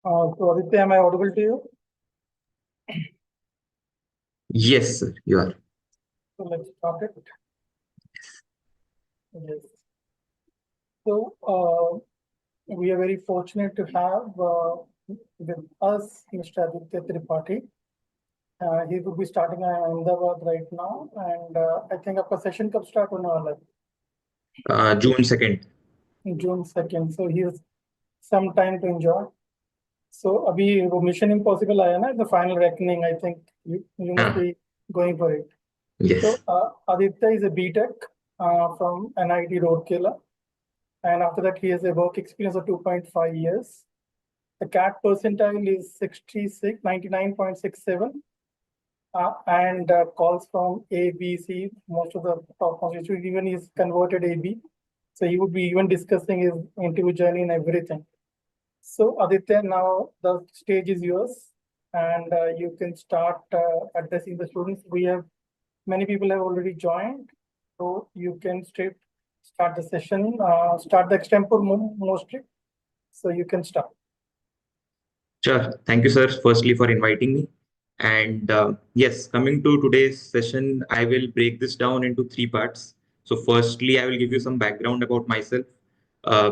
So Aditya, am I audible to you? Yes, sir, you are. So let's start it. Yes. So we are very fortunate to have with us Mr. Aditya Tripathi. He will be starting in Ahmedabad right now, and I think आपका session कब start होने वाला है? June 2nd. June 2nd. So he has some time to enjoy. So अभी वो Mission Impossible आया ना, the final reckoning. I think you must be going for it. Yes. So Aditya is a BTech from NIT Rourkela, and after that he has a work experience of 2.5 years. The CAT percentile is 66, 99.67, and calls from A, B, C. Most of the top constituents, even he's converted AB. So he would be even discussing his interview journey and everything. So Aditya, now the stage is yours, and you can start addressing the students. Many people have already joined, so you can start the session, start the extempore mostly. So you can start. Sure. Thank you, sir, firstly for inviting me. And yes, coming to today's session, I will break this down into three parts. So firstly, I will give you some background about myself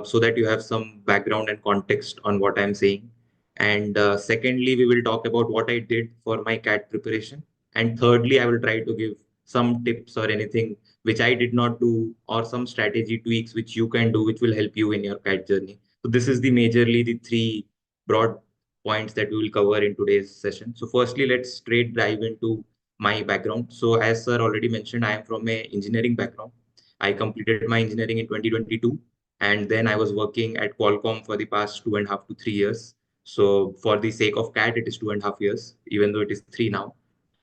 so that you have some background and context on what I'm saying. And secondly, we will talk about what I did for my CAT preparation. And thirdly, I will try to give some tips or anything which I did not do, or some strategy tweaks which you can do, which will help you in your CAT journey. So this is the majorly the three broad points that we will cover in today's session. So firstly, let's straight dive into my background. So as sir already mentioned, I am from a engineering background. I completed my engineering in 2022, and then I was working at Qualcomm for the past 2.5 to 3 years. So for the sake of CAT, it is 2.5 years, even though it is three now.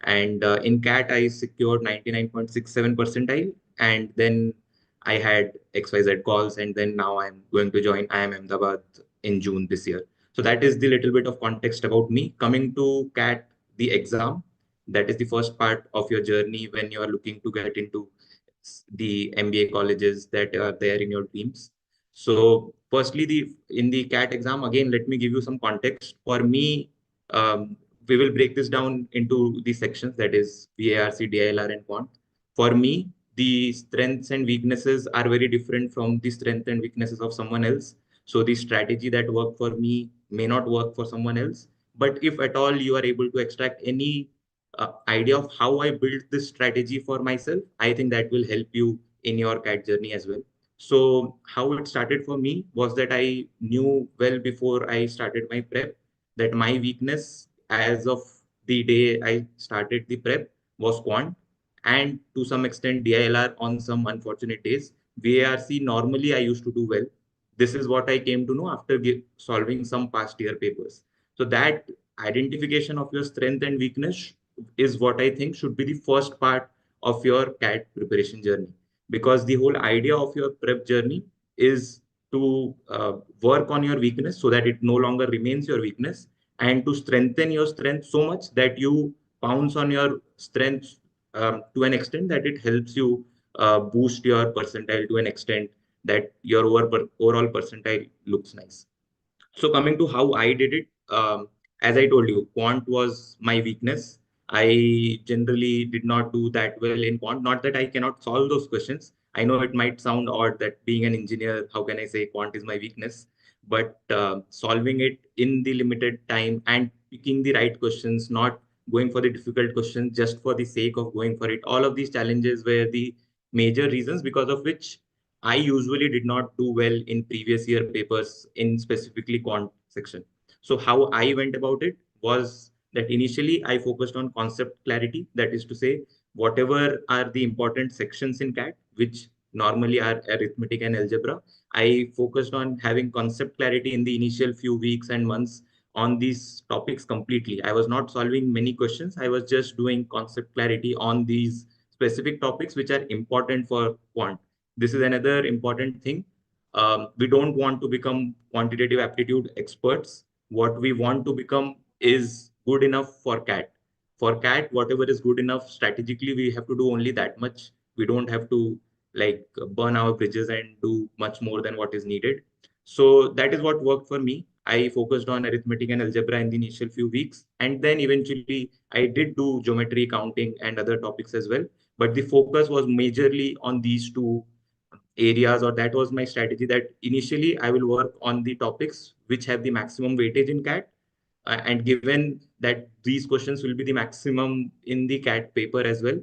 And in CAT, I secured 99.67 percentile, and then I had XYZ calls, and then now I'm going to join IIM Ahmedabad in June this year. So that is the little bit of context about me. Coming to CAT, the exam, that is the first part of your journey when you are looking to get into the MBA colleges that are there in your dreams. So firstly, in the CAT exam, again, let me give you some context. For me, we will break this down into the sections, that is VARC, DILR, and Quant. For me, the strengths and weaknesses are very different from the strength and weaknesses of someone else. So the strategy that worked for me may not work for someone else. But if at all you are able to extract any idea of how I built this strategy for myself, I think that will help you in your CAT journey as well. So how it started for me was that I knew well before I started my prep that my weakness as of the day I started the prep was quant, and to some extent DILR on some unfortunate days. VARC normally I used to do well. This is what I came to know after solving some past year papers. So that identification of your strength and weakness is what I think should be the first part of your CAT preparation journey, because the whole idea of your prep journey is to work on your weakness so that it no longer remains your weakness, and to strengthen your strength so much that you pounce on your strength to an extent that it helps you boost your percentile to an extent that your overall percentile looks nice. So coming to how I did it, as I told you, quant was my weakness. I generally did not do that well in quant. Not that I cannot solve those questions. I know it might sound odd that being an engineer, how can I say quant is my weakness? But solving it in the limited time and picking the right questions, not going for the difficult questions just for the sake of going for it. All of these challenges were the major reasons because of which I usually did not do well in previous year papers in specifically quant section. So how I went about it was that initially I focused on concept clarity. That is to say, whatever are the important sections in CAT, which normally are arithmetic and algebra, I focused on having concept clarity in the initial few weeks and months on these topics completely. I was not solving many questions. I was just doing concept clarity on these specific topics which are important for quant. This is another important thing. We don't want to become quantitative aptitude experts. What we want to become is good enough for CAT. For CAT, whatever is good enough strategically, we have to do only that much. We don't have to burn our bridges and do much more than what is needed. So that is what worked for me. I focused on arithmetic and algebra in the initial few weeks. And then eventually I did do geometry, counting, and other topics as well. But the focus was majorly on these two areas, or that was my strategy, that initially I will work on the topics which have the maximum weightage in CAT. And given that these questions will be the maximum in the CAT paper as well,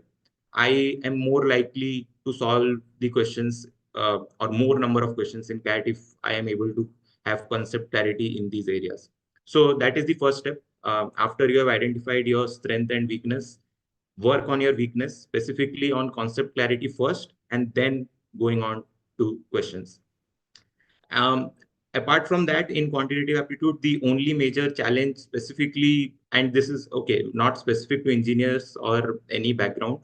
I am more likely to solve the questions or more number of questions in CAT if I am able to have concept clarity in these areas. So that is the first step. After you have identified your strength and weakness, work on your weakness, specifically on concept clarity first, and then going on to questions. Um, Apart from that, in quantitative aptitude, the only major challenge specifically, and this is okay, not specific to engineers or any background,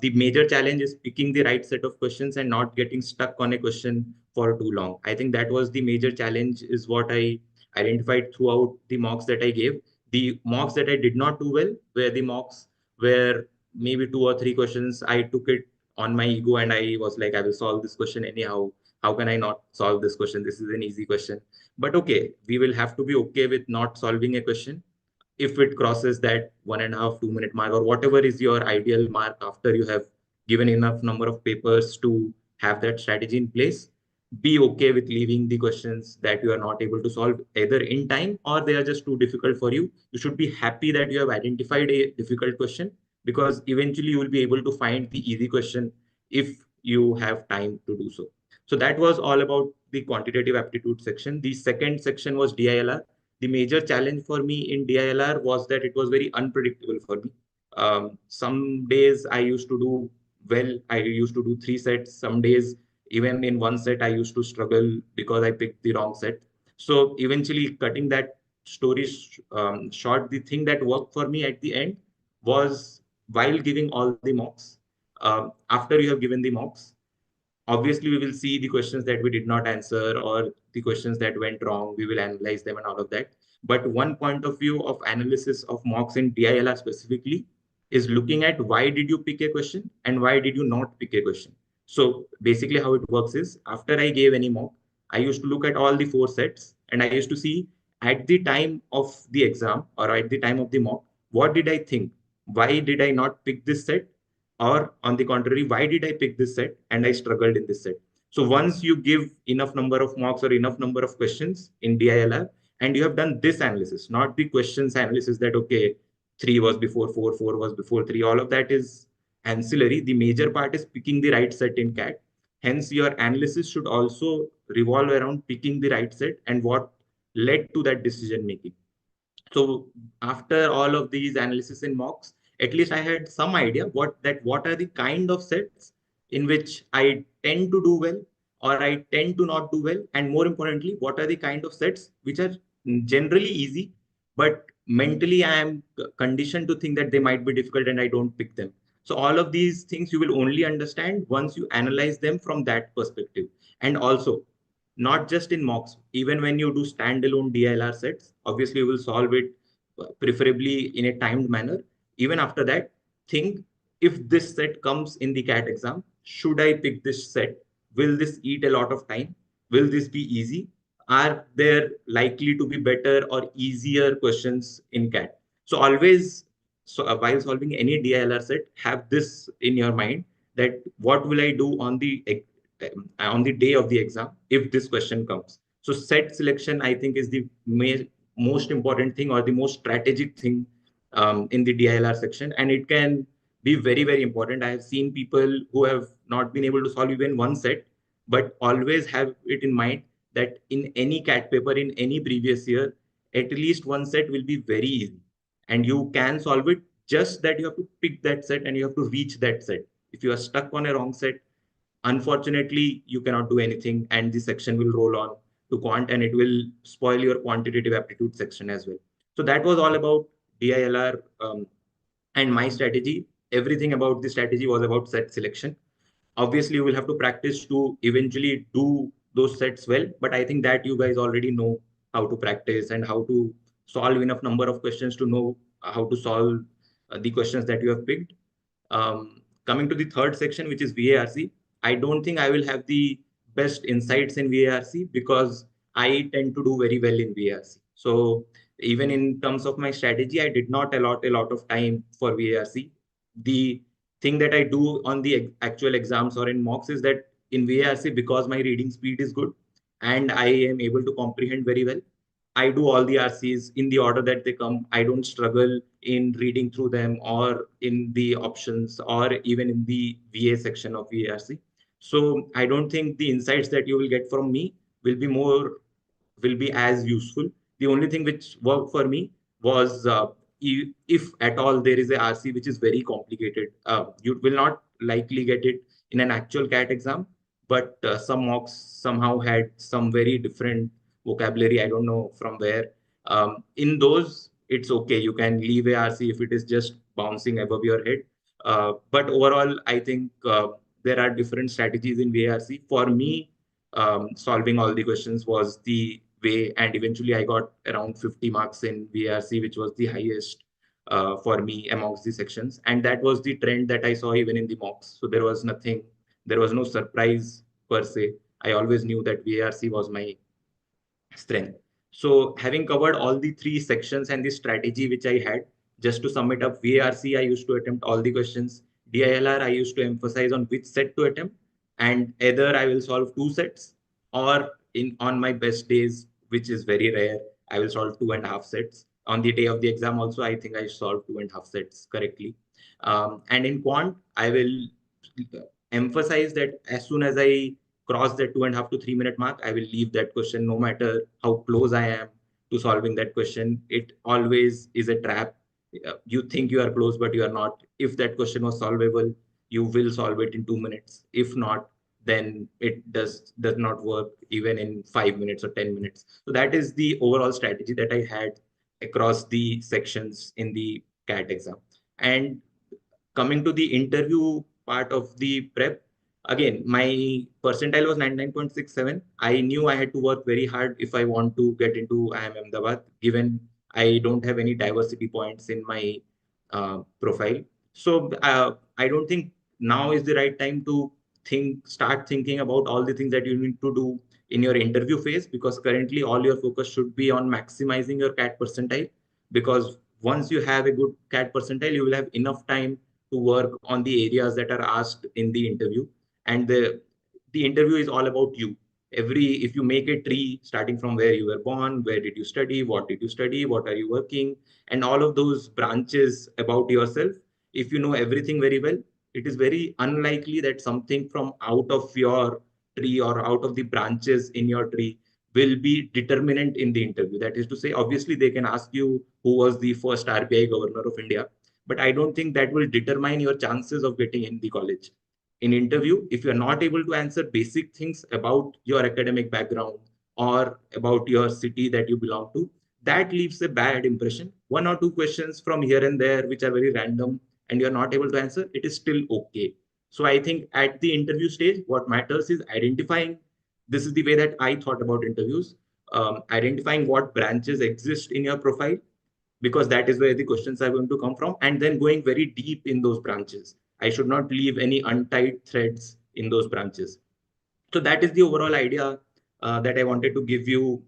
the major challenge is picking the right set of questions and not getting stuck on a question for too long. I think that was the major challenge, is what I identified throughout the mocks that I gave. The mocks that I did not do well were the mocks where maybe two or three questions I took it on my ego and I was like, I will solve this question anyhow. How can I not solve this question? This is an easy question. But okay, we will have to be okay with not solving a question if it crosses that 1.5, 2 minute mark, or whatever is your ideal mark after you have given enough number of papers to have that strategy in place. Be okay with leaving the questions that you are not able to solve either in time or they are just too difficult for you. You should be happy that you have identified a difficult question, because eventually you will be able to find the easy question if you have time to do so. So that was all about the quantitative aptitude section. The second section was DILR. The major challenge for me in DILR was that it was very unpredictable for me. Some days I used to do well, I used to do 3 sets. Some days, even in 1 set, I used to struggle because I picked the wrong set. So eventually, cutting that story short, the thing that worked for me at the end was while giving all the mocks. After you have given the mocks, obviously we will see the questions that we did not answer or the questions that went wrong. We will analyze them and all of that. But one point of view of analysis of mocks in DILR specifically is looking at why did you pick a question and why did you not pick a question. So basically how it works is, after I gave any mock, I used to look at all the 4 sets and I used to see at the time of the exam or at the time of the mock, what did I think? Why did I not pick this set? Or on the contrary, why did I pick this set and I struggled in this set? So once you give enough number of mocks or enough number of questions in DILR, and you have done this analysis, not the questions analysis that, okay, 3 was before 4, 4 was before 3, all of that is ancillary. The major part is picking the right set in CAT. Hence, your analysis should also revolve around picking the right set and what led to that decision making. So after all of these analysis and mocks, at least I had some idea what are the kind of sets in which I tend to do well or I tend to not do well, and more importantly, what are the kind of sets which are generally easy, but mentally I am conditioned to think that they might be difficult and I don't pick them. So all of these things you will only understand once you analyze them from that perspective. And also, not just in mocks, even when you do standalone DILR sets, obviously you will solve it preferably in a timed manner. Even after that, think, if this set comes in the CAT exam, should I pick this set? Will this eat a lot of time? Will this be easy? Are there likely to be better or easier questions in CAT? So always, while solving any DILR set, have this in your mind, that what will I do on the day of the exam if this question comes. So set selection, I think, is the most important thing or the most strategic thing in the DILR section, and it can be very, very important. I have seen people who have not been able to solve even 1 set, but always have it in mind that in any CAT paper in any previous year, at least 1 set will be very easy and you can solve it. Just that you have to pick that set and you have to reach that set. If you are stuck on a wrong set, unfortunately, you cannot do anything and the section will roll on to quant and it will spoil your quantitative aptitude section as well. So that was all about DILR and my strategy. Everything about the strategy was about set selection. Obviously, you will have to practice to eventually do those sets well, but I think that you guys already know how to practice and how to solve enough number of questions to know how to solve the questions that you have picked. Coming to the third section, which is VARC, I don't think I will have the best insights in VARC because I tend to do very well in VARC. So even in terms of my strategy, I did not allot a lot of time for VARC. The thing that I do on the actual exams or in mocks is that in VARC, because my reading speed is good and I am able to comprehend very well, I do all the RCs in the order that they come. I don't struggle in reading through them or in the options or even in the VA section of VARC. So I don't think the insights that you will get from me will be will be as useful. The only thing which worked for me was if at all there is a RC which is very complicated, you will not likely get it in an actual CAT exam, but some mocks somehow had some very different vocabulary. I don't know from where. In those, it's okay. You can leave a RC if it is just bouncing above your head. But overall, I think there are different strategies in VARC. For me, solving all the questions was the way, and eventually I got around 50 marks in VARC, which was the highest for me amongst the sections. And that was the trend that I saw even in the mocks. So there was no surprise per se. I always knew that VARC was my strength. So having covered all the three sections and the strategy which I had, just to sum it up, VARC, I used to attempt all the questions. DILR, I used to emphasize on which set to attempt, and either I will solve two sets, or in on my best days, which is very rare, I will solve 2.5 sets. On the day of the exam also, I think I solved 2.5 sets correctly. And in quant, I will emphasize that as soon as I cross that 2.5 to 3 minute mark, I will leave that question no matter how close I am to solving that question. It always is a trap. You think you are close, but you are not. If that question was solvable, you will solve it in 2 minutes. If not, then it does not work even in 5 minutes or 10 minutes. So that is the overall strategy that I had across the sections in the CAT exam. And coming to the interview part of the prep, again, my percentile was 99.67. I knew I had to work very hard if I want to get into IIM Ahmedabad, given I don't have any diversity points in my profile. So I don't think now is the right time to start thinking about all the things that you need to do in your interview phase, because currently all your focus should be on maximizing your CAT percentile. Because once you have a good CAT percentile, you will have enough time to work on the areas that are asked in the interview. And the interview is all about you. If you make a tree starting from where you were born, where did you study, what did you study, what are you working, and all of those branches about yourself, if you know everything very well, it is very unlikely that something from out of your tree or out of the branches in your tree will be determinant in the interview. That is to say, obviously they can ask you who was the first RBI governor of India, but I don't think that will determine your chances of getting in the college. In interview, if you're not able to answer basic things about your academic background or about your city that you belong to, that leaves a bad impression. One or two questions from here and there, which are very random, and you're not able to answer, it is still okay. So I think at the interview stage, what matters is identifying. This is the way that I thought about interviews. Identifying what branches exist in your profile, because that is where the questions are going to come from, and then going very deep in those branches. I should not leave any untied threads in those branches. So that is the overall idea that I wanted to give you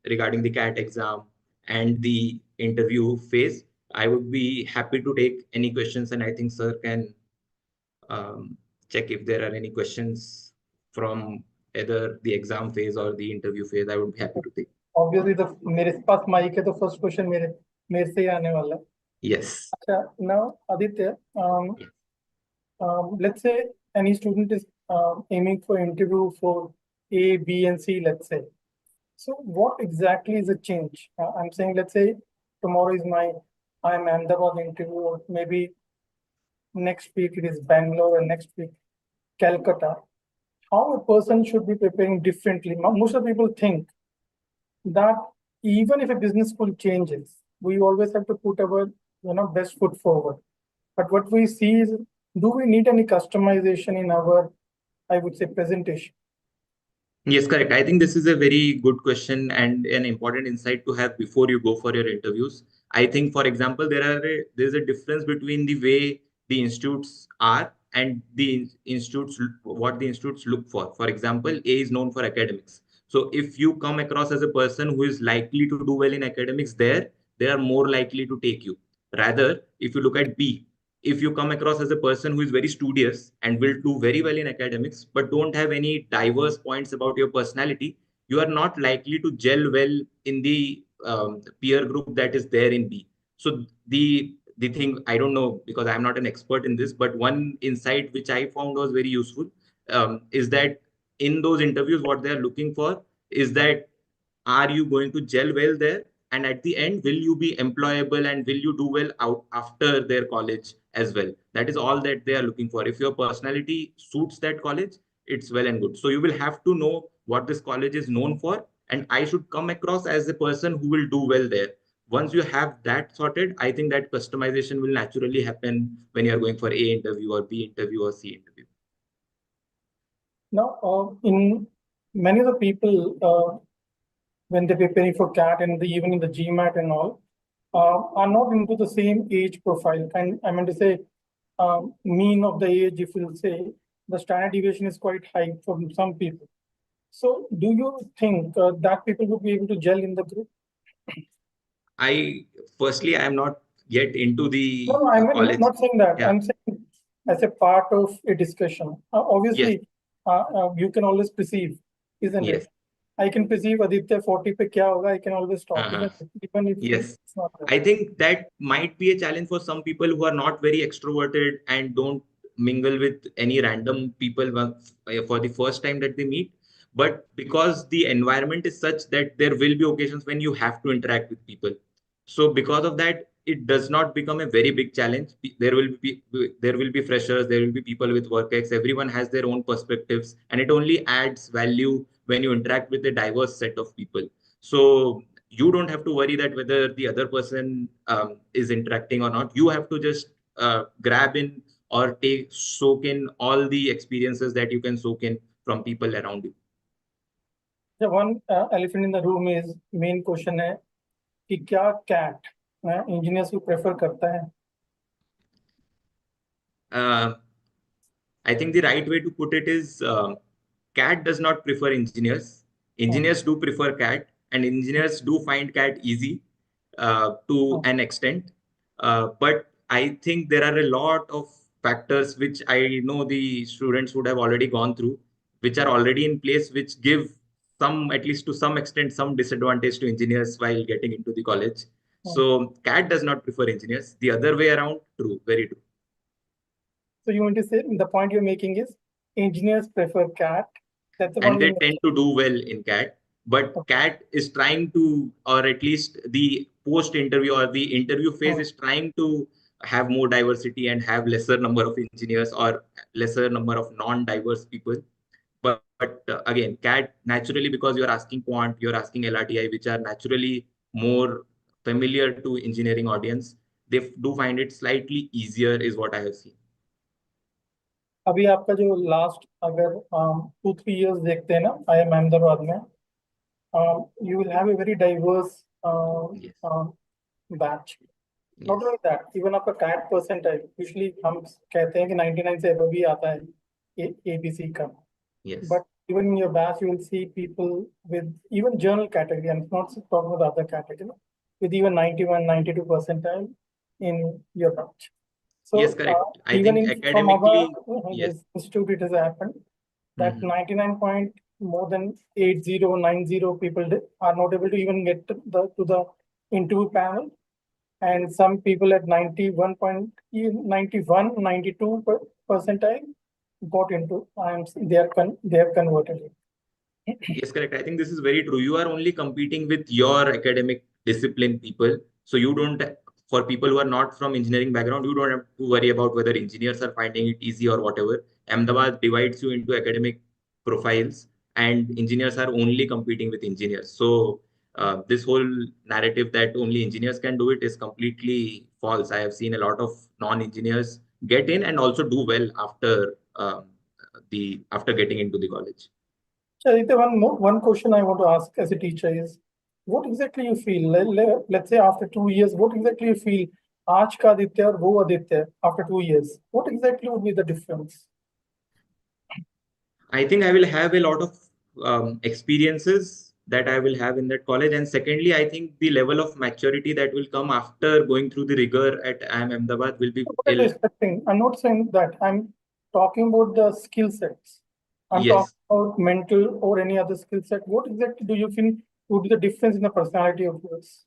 regarding the CAT exam and the interview phase. I would be happy to take any questions, and I think sir can um, check if there are any questions from either the exam phase or the interview phase. I would be happy to take. Obviously, the मेरे पास mic है तो first question मेरे मेरे से ही आने वाला है. Yes. अच्छा, now Aditya, let's say any student is aiming for interview for A, B, and C, let's say. So what exactly is the change? I'm saying, let's say tomorrow is my IIM Ahmedabad interview, or maybe next week it is Bangalore and next week Calcutta. How a person should be preparing differently? Most of the people think that even if a business school changes, we always have to put our best foot forward. But what we see is, do we need any customization in our, I would say, presentation? Yes, correct. I think this is a very good question and an important insight to have before you go for your interviews. I think, for example, there's a difference between the way the institutes are and the institutes what the institutes look for. For example, A is known for academics, So if you come across as a person who is likely to do well in academics, they are more likely to take you. Rather, if you look at B, if you come across as a person who is very studious and will do very well in academics, but don't have any diverse points about your personality, you are not likely to gel well in the peer group that is there in B. So the thing, I don't know because I'm not an expert in this, but one insight which I found was very useful is that in those interviews, what they are looking for is that are you going to gel well there, and at the end will you be employable and will you do well out after their college as well. That is all that they are looking for. If your personality suits that college, it's well and good. So you will have to know what this college is known for, and I should come across as a person who will do well there. Once you have that sorted, I think that customization will naturally happen when you are going for A interview or B interview or C interview. Now, in many of the people, when they're preparing for CAT and even in the GMAT and all, are not into the same age profile. And I mean to say, mean of the age, if you say, the standard deviation is quite high for some people. So do you think that people would be able to gel in the group? Firstly, I am not yet into the No, I'm college. not saying that. Yeah. I'm saying as a part of a discussion. Obviously, you can always perceive, isn't Yes. it? I can perceive Aditya 40 pe kya hoga, I can always talk, even if Yes. it's not there. I think that might be a challenge for some people who are not very extroverted and don't mingle with any random people for the first time that they meet. But because the environment is such that there will be occasions when you have to interact with people. So because of that, it does not become a very big challenge. There will be freshers, there will be people with work ex. Everyone has their own perspectives, and it only adds value when you interact with a diverse set of people. So you don't have to worry that whether the other person is interacting or not. You have to just grab in or soak in all the experiences that you can soak in from people around you. The one elephant in the room is main question है कि क्या CAT engineers को prefer करता है? I think the right way to put it is CAT does not prefer engineers. Engineers do prefer CAT, and engineers do find CAT easy to an extent. But I think there are a lot of factors which I know the students would have already gone through, which are already in place, which give some, at least to some extent, some disadvantage to engineers while getting into the college. So CAT does not prefer engineers. The other way around, true, very true. So you want to say the point you're making is engineers prefer CAT. That's the And one they tend to do well in CAT. But CAT is trying to, or at least the post-interview or the interview phase is trying to have more diversity and have lesser number of engineers or lesser number of non-diverse people. But again, CAT naturally, because you're asking quant, you're asking LRTI, which are naturally more familiar to engineering audience, they do find it slightly easier is what I have seen. अभी आपका जो last अगर 2-3 years देखते हैं ना IIM Ahmedabad में, you will have a very diverse batch. Not only that, even आपका CAT percentile, usually हम कहते हैं कि 99 से above ही आता है ABC का. But even in your batch, you will see people with even journal category, and not talking about other category, with even 91, 92 percentile in your batch. So yes, correct. I even think in academically, this institute, it has happened that 99 point more than 80, 90 people are not able to even get to the interview panel, and some people at 91, 92 percentile got into IIMs. They have converted it. Yes, correct. I think this is very true. You are only competing with your academic discipline people. So you don't, for people who are not from engineering background, you don't have to worry about whether engineers are finding it easy or whatever. Ahmedabad divides you into academic profiles, and engineers are only competing with engineers. So this whole narrative that only engineers can do it is completely false. I have seen a lot of non-engineers get in and also do well after after getting into the college. Aditya, one question I want to ask as a teacher is, what exactly you feel? Let's say after 2 years, what exactly you feel? आज का आदित्य और वो Aditya after 2 years, what exactly would be the difference? I think I will have a lot of experiences that I will have in that college. And secondly, I think the level of maturity that will come after going through the rigor at IIM Ahmedabad will be What are you expecting? I'm not saying that. I'm talking about the skill sets. I'm talking yes. about mental or any other skill set. What exactly do you think would be the difference in the personality of yours?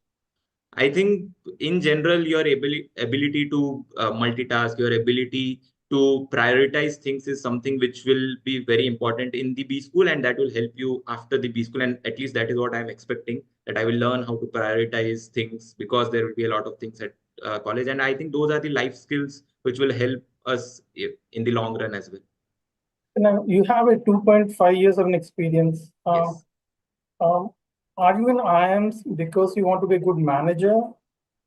I think in general, your ability to multitask, your ability to prioritize things is something which will be very important in the B school, and that will help you after the B school. And at least that is what I'm expecting, that I will learn how to prioritize things, because there will be a lot of things at college. And I think those are the life skills which will help us in the long run as well. Now, you have a 2.5 years of an experience. Yes. Um, are you in IIMs because you want to be a good manager,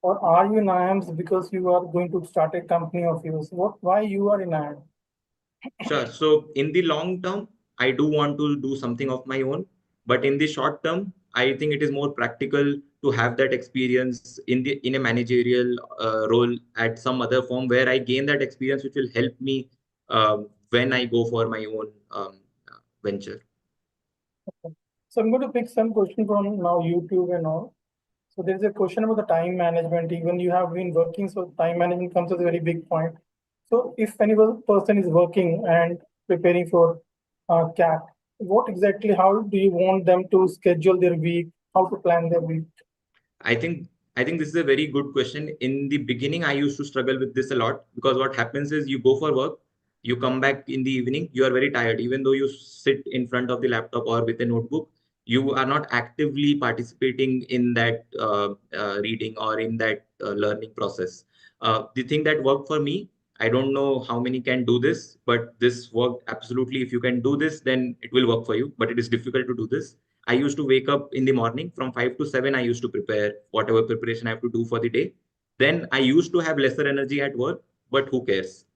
or are you in IIMs because you are going to start a company of yours? Why you are in IIM? Sure. So in the long term, I do want to do something of my own, but in the short term, I think it is more practical to have that experience in a managerial role at some other firm, where I gain that experience, which will help me when I go for my own venture. So I'm going to pick some question from now YouTube and all. So there is a question about the time management. Even you have been working, so time management comes as a very big point. So if any person is working and preparing for CAT, what exactly, how do you want them to schedule their week? How to plan their week? I think this is a very good question. In the beginning, I used to struggle with this a lot, because what happens is you go for work, you come back in the evening, you are very tired. Even though you sit in front of the laptop or with a notebook, you are not actively participating in that reading or in that learning process. The thing that worked for me, I don't know how many can do this, but this worked absolutely. If you can do this, then it will work for you. But it is difficult to do this. I used to wake up in the morning from 5 to 7. I used to prepare whatever preparation I have to do for the day. Then I used to have lesser energy at work, but who cares?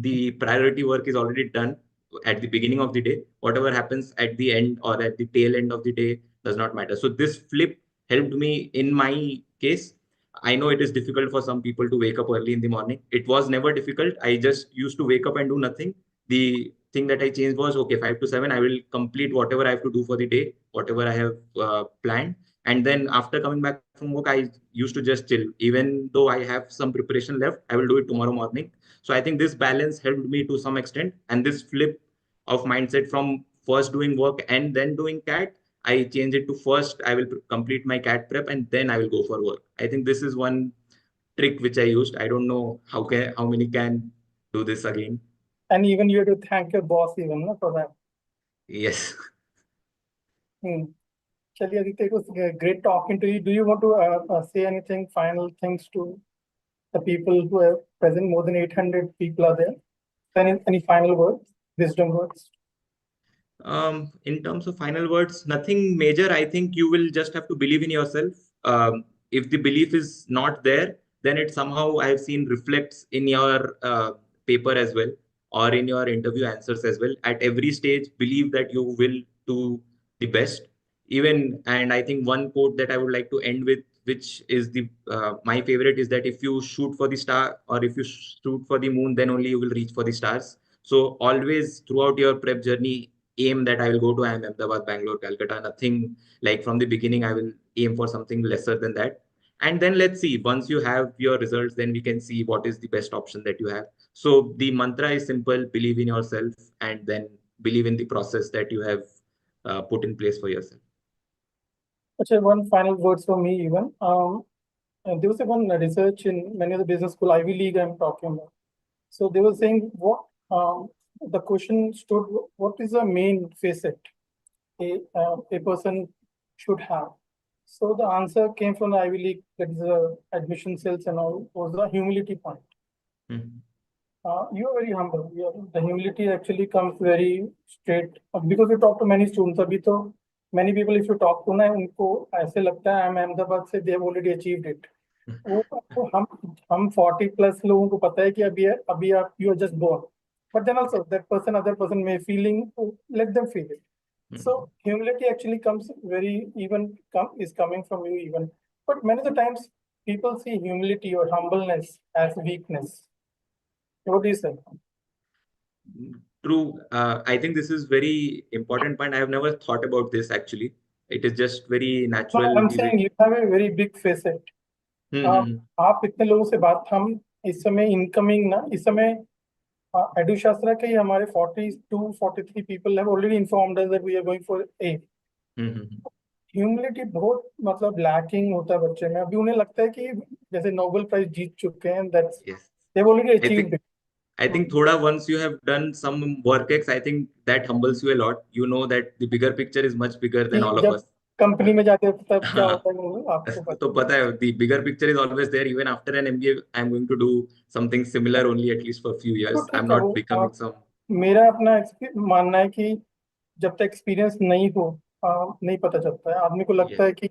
The priority work is already done at the beginning of the day. Whatever happens at the end or at the tail end of the day does not matter. So this flip helped me in my case. I know it is difficult for some people to wake up early in the morning. It was never difficult. I just used to wake up and do nothing. The thing that I changed was, okay, 5 to 7, I will complete whatever I have to do for the day, whatever I have planned. And then after coming back from work, I used to just chill. Even though I have some preparation left, I will do it tomorrow morning. So I think this balance helped me to some extent. And this flip of mindset from first doing work and then doing CAT, I change it to first I will complete my CAT prep and then I will go for work. I think this is one trick which I used. I don't know how many can do this again. And even you have to thank your boss even no, for that. Yes. Chaliye, Aditya, it was great talking to you. Do you want to say anything, final things to the people who are present? More than 800 people are there. Any final words, wisdom words? In terms of final words, nothing major. I think you will just have to believe in yourself. If the belief is not there, then it somehow I have seen reflects in your paper as well, or in your interview answers as well. At every stage, believe that you will do the best. Even, and I think one quote that I would like to end with, which is the my favorite, is that if you shoot for the star or if you shoot for the moon, then only you will reach for the stars. So always throughout your prep journey, aim that I will go to IIM Ahmedabad, Bangalore, Calcutta. Nothing like from the beginning, I will aim for something lesser than that. And then let's see, once you have your results, then we can see what is the best option that you have. So the mantra is simple: believe in yourself and then believe in the process that you have put in place for yourself. Actually, one final words for me even. There was one research in many of the business school, Ivy League I'm talking about. So they were saying the question stood, what is the main facet a person should have? So the answer came from the Ivy League, that is the admission cells and all, was the humility point. Mhm. You are very humble. The humility actually comes very straight because we talk to many students. अभी तो many people if you talk to ना उनको ऐसे लगता है I'm Ahmedabad से they have already achieved it. वो हम 40 plus लोगों को पता है कि अभी आप you are just born. But then also that person, other person may feeling, let them feel it. So humility actually comes very is coming from you even. But many of the times people see humility or humbleness as weakness. What do you say? True. I think this is very important point. I have never thought about this actually. It is just very No, natural. I'm We will. saying you have a very big facet. Hmm. आप इतने लोगों से बात हम इस समय incoming ना इस समय एडु शास्त्रा के ही हमारे 42-43 people have already informed us that we are going for a Hmm. Humility बहुत मतलब लैकिंग होता है बच्चे में अभी उन्हें लगता है कि जैसे नोबेल प्राइज जीत चुके हैं that's Yes. They have already I think achieved I think thoda once you have done some work X, I think that humbles you a lot. You know that the bigger picture is much bigger कि than all of जब us. Company में जाते हैं तब क्या हाँ, होता है वो आपको तो पता है। पता है the bigger picture is always there. Even after an MBA, I'm going to do something similar only at least for a few तो years. I'm ठीक है वो not becoming some. मेरा अपना मानना है कि जब तक एक्सपीरियंस नहीं हो नहीं पता चलता है आदमी को Yes. लगता है कि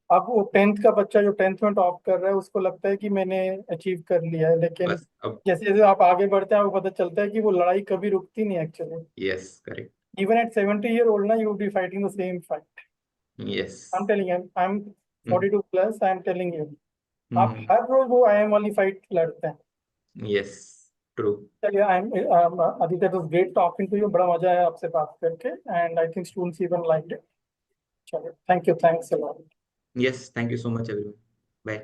अब वो 10th का बच्चा जो 10th में टॉप कर रहा है उसको लगता है कि मैंने अचीव कर लिया है लेकिन बस अब. जैसे जैसे आप आगे बढ़ते हैं आपको पता चलता है कि वो लड़ाई कभी रुकती नहीं actually Yes, correct. Even at 70 year old ना you be fighting the same fight I am Yes. Telling I am Hmm. 42 plus I am telling you आप Hmm. हर रोज वो आई एम वाली फाइट लड़ते हैं Yes. True. चलिए I am Aditya it was great talking to you बड़ा मजा आया आपसे बात करके and I think students even liked it चलिए thank you thanks a lot Yes. Thank you so much, everyone. Bye.